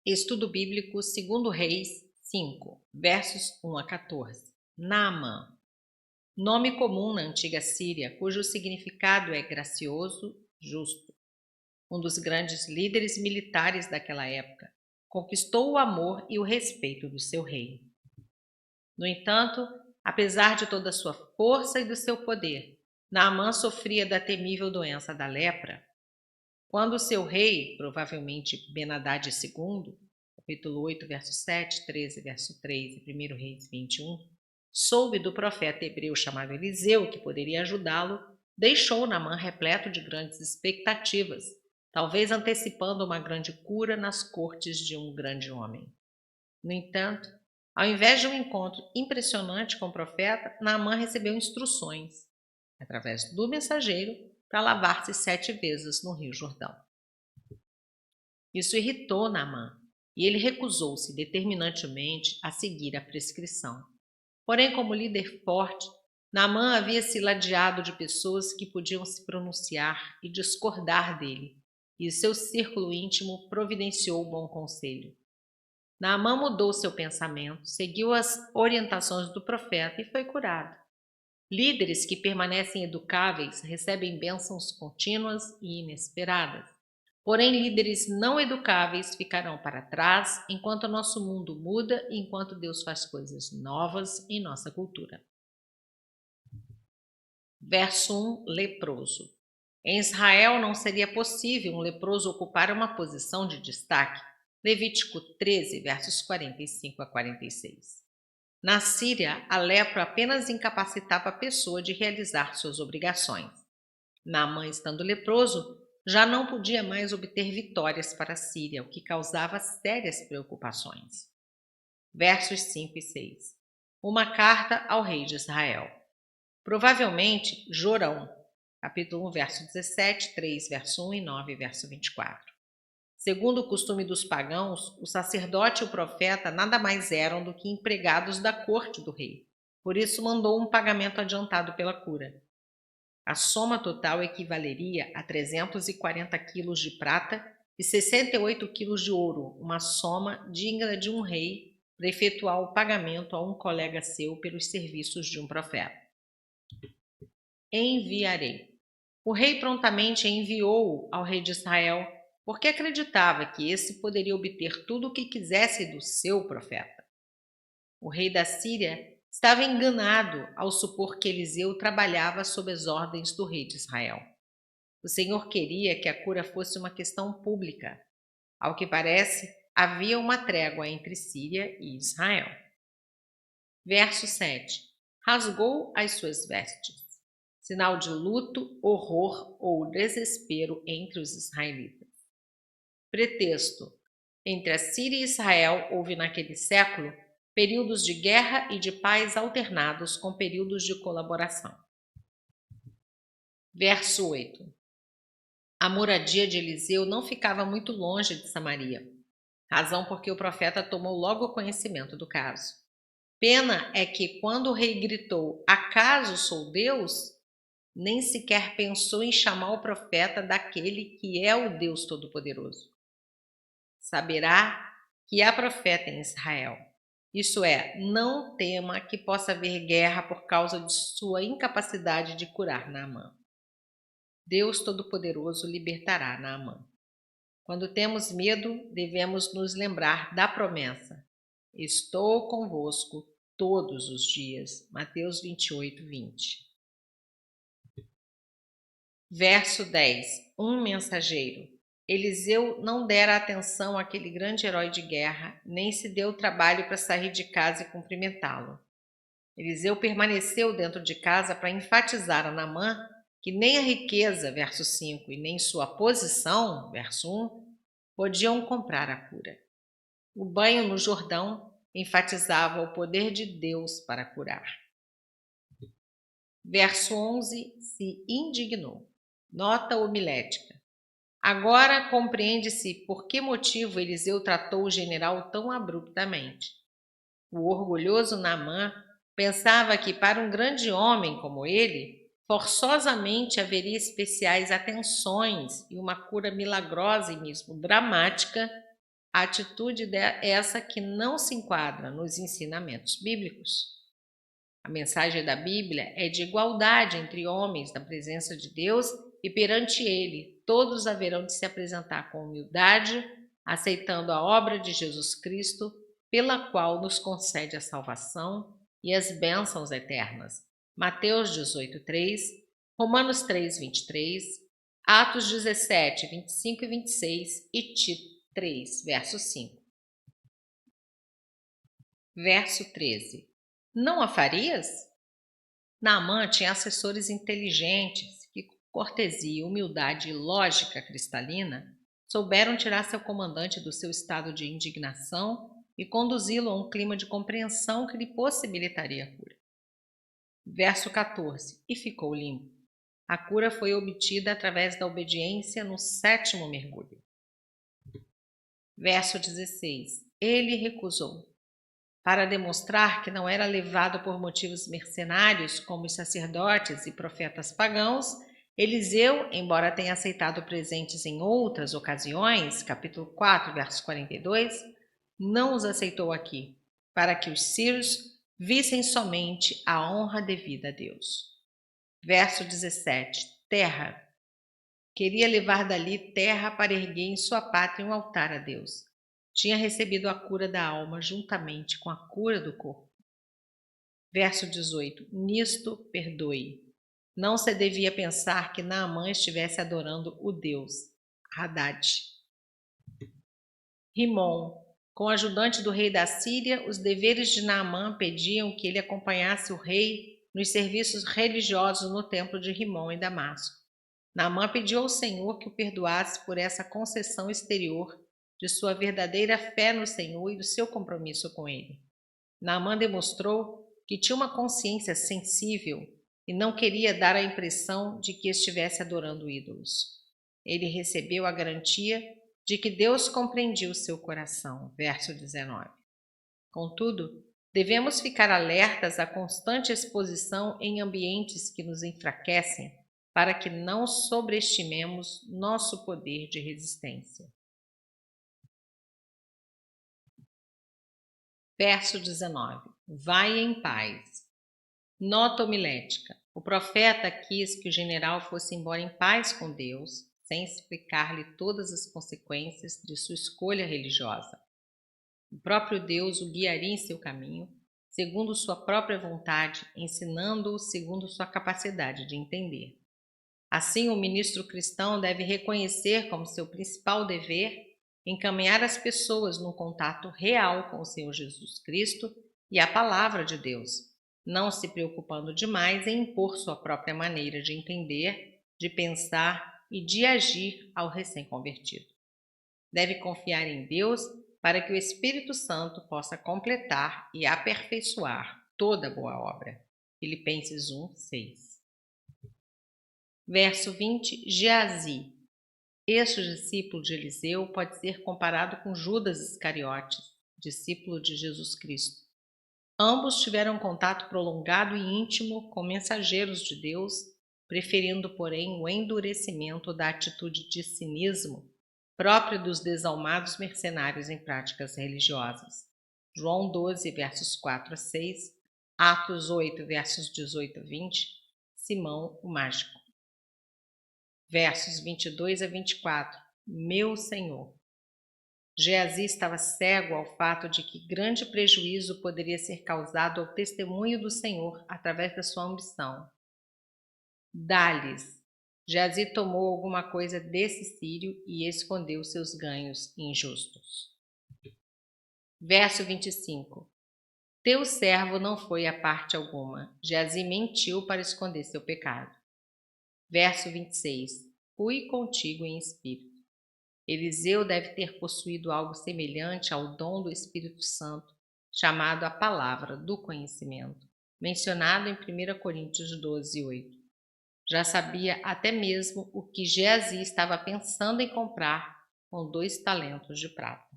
Estudo Bíblico, 2 Reis 5, versos 1 a 14. Naamã. Nome comum na antiga Síria, cujo significado é gracioso, justo. Um dos grandes líderes militares daquela época, conquistou o amor e o respeito do seu rei. No entanto, apesar de toda a sua força e do seu poder, Naamã sofria da temível doença da lepra. Quando seu rei, provavelmente Ben-Hadad II, capítulo 8, verso 7, 13, verso 3 e 1 Reis 21, soube do profeta hebreu chamado Eliseu que poderia ajudá-lo, deixou Naamã repleto de grandes expectativas, talvez antecipando uma grande cura nas cortes de um grande homem. No entanto, ao invés de um encontro impressionante com o profeta, Naamã recebeu instruções, através do mensageiro, para lavar-se 7 vezes no Rio Jordão. Isso irritou Naamã, e ele recusou-se determinantemente a seguir a prescrição. Porém, como líder forte, Naamã havia se ladeado de pessoas que podiam se pronunciar e discordar dele, e seu círculo íntimo providenciou o bom conselho. Naamã mudou seu pensamento, seguiu as orientações do profeta e foi curado. Líderes que permanecem educáveis recebem bênçãos contínuas e inesperadas. Porém, líderes não educáveis ficarão para trás enquanto nosso mundo muda e enquanto Deus faz coisas novas em nossa cultura. Verso 1, leproso. Em Israel não seria possível um leproso ocupar uma posição de destaque. Levítico 13, versos 45 a 46. Na Síria, a lepra apenas incapacitava a pessoa de realizar suas obrigações. Naamã, estando leproso, já não podia mais obter vitórias para a Síria, o que causava sérias preocupações. Versos 5 e 6. Uma carta ao rei de Israel. Provavelmente, Jorão, capítulo 1, verso 17, 3, verso 1 e 9, verso 24. Segundo o costume dos pagãos, o sacerdote e o profeta nada mais eram do que empregados da corte do rei. Por isso mandou um pagamento adiantado pela cura. A soma total equivaleria a 340 quilos de prata e 68 quilos de ouro, uma soma digna de um rei para efetuar o pagamento a um colega seu pelos serviços de um profeta. Enviarei. O rei prontamente enviou-o ao rei de Israel, porque acreditava que esse poderia obter tudo o que quisesse do seu profeta. O rei da Síria estava enganado ao supor que Eliseu trabalhava sob as ordens do rei de Israel. O Senhor queria que a cura fosse uma questão pública. Ao que parece, havia uma trégua entre Síria e Israel. Verso 7. Rasgou as suas vestes. Sinal de luto, horror ou desespero entre os israelitas. Pretexto. Entre a Síria e Israel houve naquele século períodos de guerra e de paz alternados com períodos de colaboração. Verso 8. A moradia de Eliseu não ficava muito longe de Samaria, razão porque o profeta tomou logo conhecimento do caso. Pena é que quando o rei gritou, acaso sou Deus? Nem sequer pensou em chamar o profeta daquele que é o Deus Todo-Poderoso. Saberá que há profeta em Israel. Isso é, não tema que possa haver guerra por causa de sua incapacidade de curar Naamã. Deus Todo-Poderoso libertará Naamã. Quando temos medo, devemos nos lembrar da promessa. Estou convosco todos os dias. Mateus 28, 20. Verso 10. Um mensageiro. Eliseu não dera atenção àquele grande herói de guerra, nem se deu trabalho para sair de casa e cumprimentá-lo. Eliseu permaneceu dentro de casa para enfatizar a Naamã que nem a riqueza, verso 5, e nem sua posição, verso 1, podiam comprar a cura. O banho no Jordão enfatizava o poder de Deus para curar. Verso 11, se indignou. Nota homilética. Agora compreende-se por que motivo Eliseu tratou o general tão abruptamente. O orgulhoso Naamã pensava que para um grande homem como ele, forçosamente haveria especiais atenções e uma cura milagrosa e mesmo dramática Atitude essa que não se enquadra nos ensinamentos bíblicos. A mensagem da Bíblia é de igualdade entre homens na presença de Deus e perante Ele. Todos haverão de se apresentar com humildade, aceitando a obra de Jesus Cristo, pela qual nos concede a salvação e as bênçãos eternas. Mateus 18:3, Romanos 3:23, Atos 17, 25 e 26 e Tito 3, verso 5. Verso 13. Não a farias? Naamã tinha assessores inteligentes que, com cortesia, humildade e lógica cristalina, souberam tirar seu comandante do seu estado de indignação e conduzi-lo a um clima de compreensão que lhe possibilitaria a cura. Verso 14. E ficou limpo. A cura foi obtida através da obediência no 7º mergulho. Verso 16. Ele recusou. Para demonstrar que não era levado por motivos mercenários como os sacerdotes e profetas pagãos, Eliseu, embora tenha aceitado presentes em outras ocasiões, capítulo 4, verso 42, não os aceitou aqui, para que os sírios vissem somente a honra devida a Deus. Verso 17. Terra. Queria levar dali terra para erguer em sua pátria um altar a Deus. Tinha recebido a cura da alma juntamente com a cura do corpo. Verso 18. Nisto perdoe. Não se devia pensar que Naamã estivesse adorando o Deus Hadad. Rimon. Com o ajudante do rei da Síria, os deveres de Naamã pediam que ele acompanhasse o rei nos serviços religiosos no templo de Rimon em Damasco. Naamã pediu ao Senhor que o perdoasse por essa concessão exterior de sua verdadeira fé no Senhor e do seu compromisso com Ele. Naamã demonstrou que tinha uma consciência sensível e não queria dar a impressão de que estivesse adorando ídolos. Ele recebeu a garantia de que Deus compreendia o seu coração. Verso 19. Contudo, devemos ficar alertas à constante exposição em ambientes que nos enfraquecem, para que não sobreestimemos nosso poder de resistência. Verso 19. Vai em paz. Nota homilética. O profeta quis que o general fosse embora em paz com Deus, sem explicar-lhe todas as consequências de sua escolha religiosa. O próprio Deus o guiaria em seu caminho, segundo sua própria vontade, ensinando-o segundo sua capacidade de entender. Assim, o ministro cristão deve reconhecer como seu principal dever encaminhar as pessoas num contato real com o Senhor Jesus Cristo e a palavra de Deus, não se preocupando demais em impor sua própria maneira de entender, de pensar e de agir ao recém-convertido. Deve confiar em Deus para que o Espírito Santo possa completar e aperfeiçoar toda boa obra. Filipenses 1, 6. Verso 20, Geazi. Este discípulo de Eliseu pode ser comparado com Judas Iscariotes, discípulo de Jesus Cristo. Ambos tiveram contato prolongado e íntimo com mensageiros de Deus, preferindo, porém, o endurecimento da atitude de cinismo próprio dos desalmados mercenários em práticas religiosas. João 12, versos 4 a 6, Atos 8, versos 18 a 20, Simão o Mágico. Versos 22 a 24. Meu Senhor. Geazi estava cego ao fato de que grande prejuízo poderia ser causado ao testemunho do Senhor através da sua ambição. Dá-lhes. Geazi tomou alguma coisa desse sírio e escondeu seus ganhos injustos. Verso 25. Teu servo não foi a parte alguma. Geazi mentiu para esconder seu pecado. Verso 26. Fui contigo em espírito. Eliseu deve ter possuído algo semelhante ao dom do Espírito Santo, chamado a palavra do conhecimento, mencionado em 1 Coríntios 12, 8. Já sabia até mesmo o que Geazi estava pensando em comprar com 2 talentos de prata.